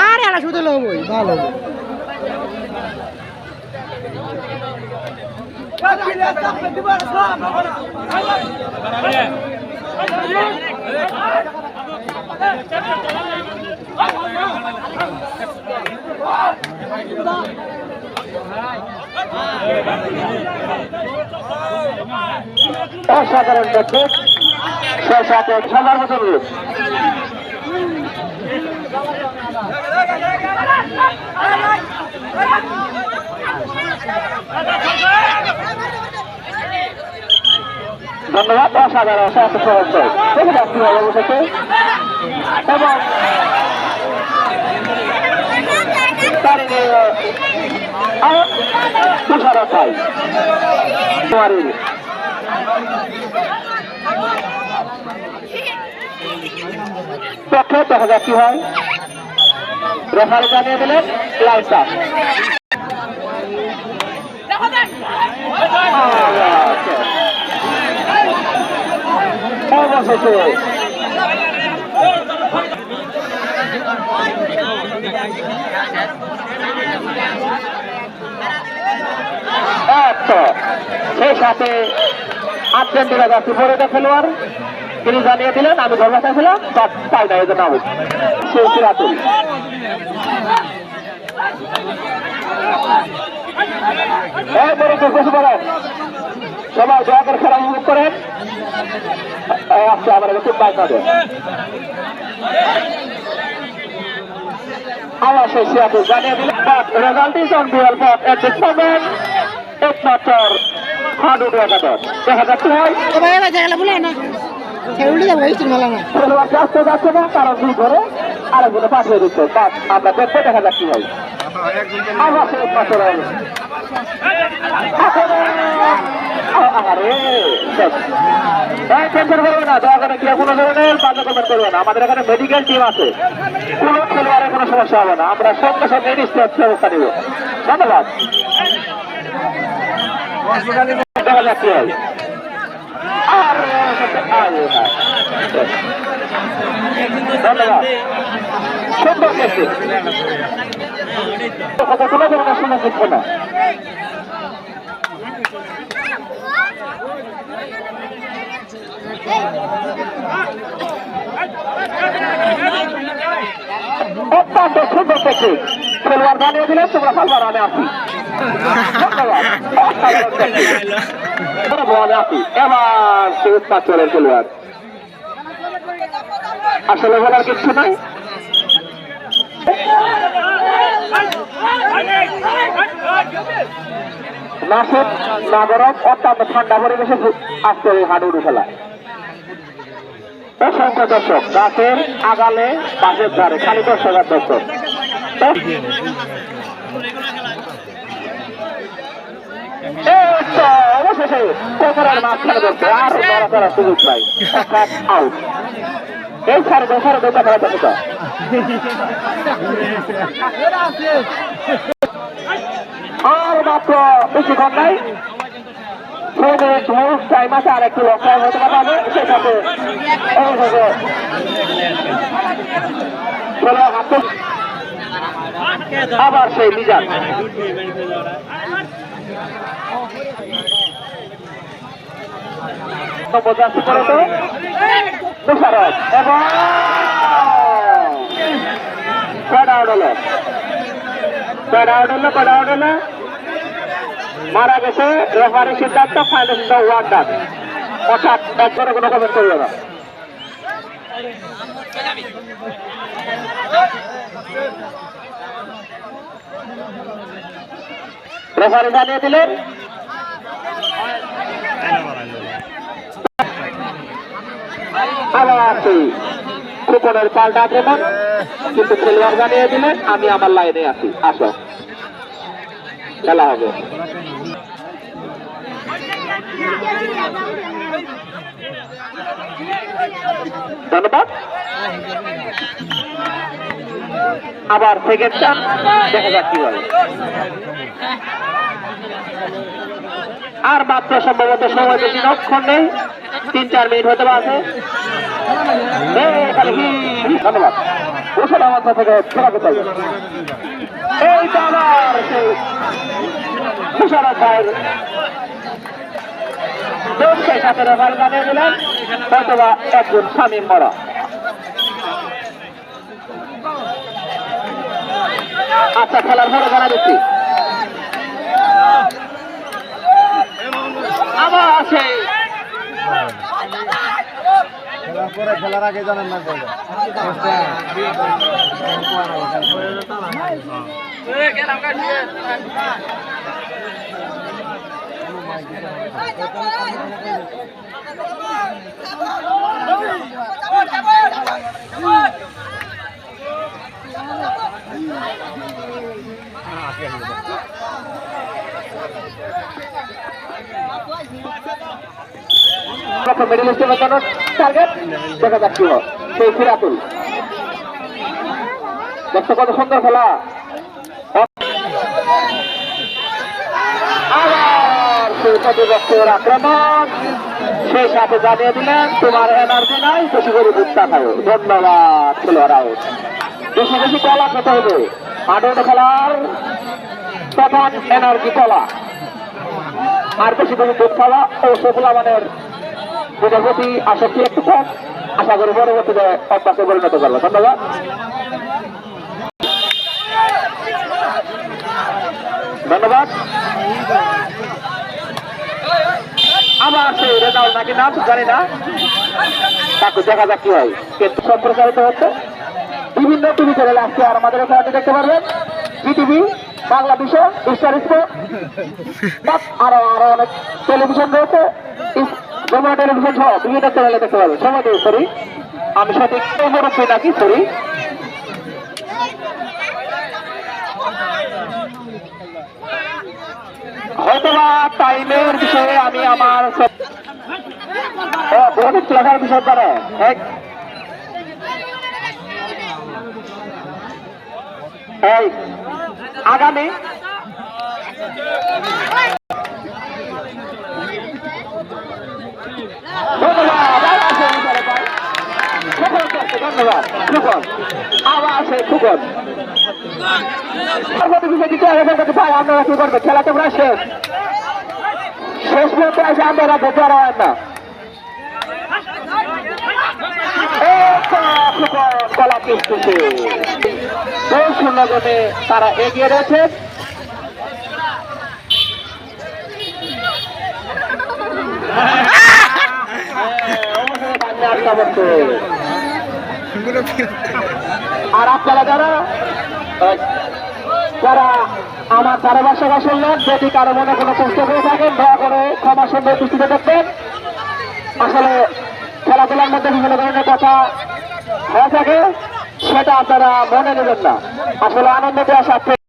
আর এরা শুধু লোবই ভালো অসাধারণ টেকনিক, সেই সাথে খেলার মতো রূপ। ধন্যবাদ। অসাধারণ সাথে সহজ দেখে যাচ্ছি বসেছে এবং তুষারতায় পক্ষে দেখা যাক কি হয়। রেফারি জানিয়ে দিলেন লাইন টাচ। অবশেষে সেই সাথে আর্জেন্টিনা যাচ্ছি পরে খেলোয়াড় তিনি জানিয়ে দিলেন আমি ধর্মা চাইছিলাম তাই না, এই জন্য আমি সবাই দয়া করে খেলা উপভোগ করেন। আজকে আমার খুব বাইক হবে আমার সেই সিয়াপুর জানিয়ে দিলেন রেজাল্ট ইজ অন ডুয়াল পথ এট দিস মোমেন্ট একমাত্র হাডুডু একাদশ দেখা যাচ্ছে হয় আসতে যাচ্ছে না কারণ দুই ঘরে আরেকজনে পাঠিয়ে দিচ্ছে। আমরা দেখবো দেখা যাক কি হয়। আমার সেই একমাত্র আমাদের এখানে মেডিকেল টিম আছে, কোন খেলোয়াড়ের কোনো সমস্যা হবে না, আমরা সঙ্গে সঙ্গে ব্যবস্থা নিব। ধন্যবাদ। দেখা যাক কি হয়। ধন্যবাদ। সুন্দর দেখছি কোনো ধরনের সুযোগ দিচ্ছে না। অত্যন্ত সুন্দর টেকনিক খেলোয়াড় বানিয়ে দিলেন, তোমরা খেলবার আমি আসি। এবার সে উৎপাদনের খেলোয়াড় আসলে বলার কিছু নাই। নাসিক নাগরক অত্যন্ত ঠান্ডা পরিবেশে আসতে ওই হাডুডু খেলা। অসংখ্য দর্শক গাছের আগালে পাশের ধারে খালি দর্শক আর দর্শক। অবশেষে কোমরের মাঝখানে ধরছে আর নড়া করার সুযোগ নাই। আউট। এই সাড়ে দশ দেখা যাচ্ছে আর মাত্র বেশিক্ষণ নাই, 6 মিনিট টাইম আছে, আর একটু লং টাইম হতে পারবে। সেটাতে আবার সেই মিজান তুষারত এবং মারা গেছে। রেফারির সিদ্ধান্ত ফাইনাল ওয়ান ডান, অর্থাৎ একবারে কোনো কমেন্ট করবে না। রেফারি জানিয়ে দিলেন কুপনের পাল্টা আক্রমণ, কিন্তু খেলোয়াড় জানিয়ে দিলেন আমি আমার লাইনে আছি, আসো খেলা হবে। ধন্যবাদ। আবার সেকেন্ড চান্স, দেখা যাক কি হয়। আর মাত্র সম্ভবত সময় বেশি নক্ষণ নেই, 3-4 মিনিট হতে পারে। ধন্যবাদ। মুর্শিদাবাদ থেকে খেলাতে চাইবে এই তো আবার সেই মুশারফ ভাইয়ের দোষের সাথে রেফারি জানিয়ে দিলেন, হয়তোবা একজন শামীম মরা। আচ্ছা, খেলার পরে জানা দিচ্ছি। আবার আছে খেলার আগে জানেন না মিডল স্টেমের জন্য টার্গেট দেখা যাচ্ছিল সেই সিরাতুল। দেখছো কত সুন্দর খেলা। আবার সেই প্রতিপক্ষের আক্রমণ, সেই সাথে জানিয়ে দিলেন তোমার এনার্জি নাই, বেশি করে ভুট্টা খাও। ধন্যবাদ। খেলোয়াড় আউট। বেশি বেশি কলা খেতে হবে। মাঠে খেলার প্রধান এনার্জি কলা, আর বেশি বেশি দুধ খাওয়া ও সফলা মানের দুধের প্রতি আসক্তি একটু কম। আশা করি পরবর্তীতে অভ্যাসে পরিণত করবো। ধন্যবাদ। ধন্যবাদ। আবার সেই রেজাল্ট নাকি নাম জানি না, তাকে দেখা যাক কি হয়। কিন্তু সম্প্রচারিত হচ্ছে বিভিন্ন টিভি চ্যানেলে। আজকে আর আমাদের খেলাটি দেখতে পারবেন জিটিভি, বাংলাদেশে, স্টার স্পোর্ট, আরো আরো অনেক টেলিভিশন রয়েছে, যমুনা টেলিভিশন সহ বিভিন্ন চ্যানেলে দেখতে পারবেন। সময় দিয়ে সরি, আমি সঠিক মুরব্বী নাকি সরি। হয়তোবা টাইমের বিষয়ে আমি আমার বহুত লেখার বিষয় করে এই আগামী ধন্যবাদ। খুকন আবার আছে খুকন। আপনারা কি করবেন? খেলা তো প্রায় শেষ। শেষ পর্যন্ত এসে আপনারা ধরতে পারেন না। কলা কিস্তুছে 2-0 গোলে তারা এগিয়ে রয়েছে। আর আপনারা যারা আমার ধারাভাষ্যকা শুনলেন, যদি কারো মনে কোনো কষ্ট হয়ে থাকেন দয়া করে ক্ষমা সুন্দর দৃষ্টিতে দেখবেন। আসলে খেলাধুলার মধ্যে বিভিন্ন ধরনের কথা হয়ে থাকে, সেটা আপনারা মনে নেবেন না। আসলে আনন্দ দেওয়ার সাথে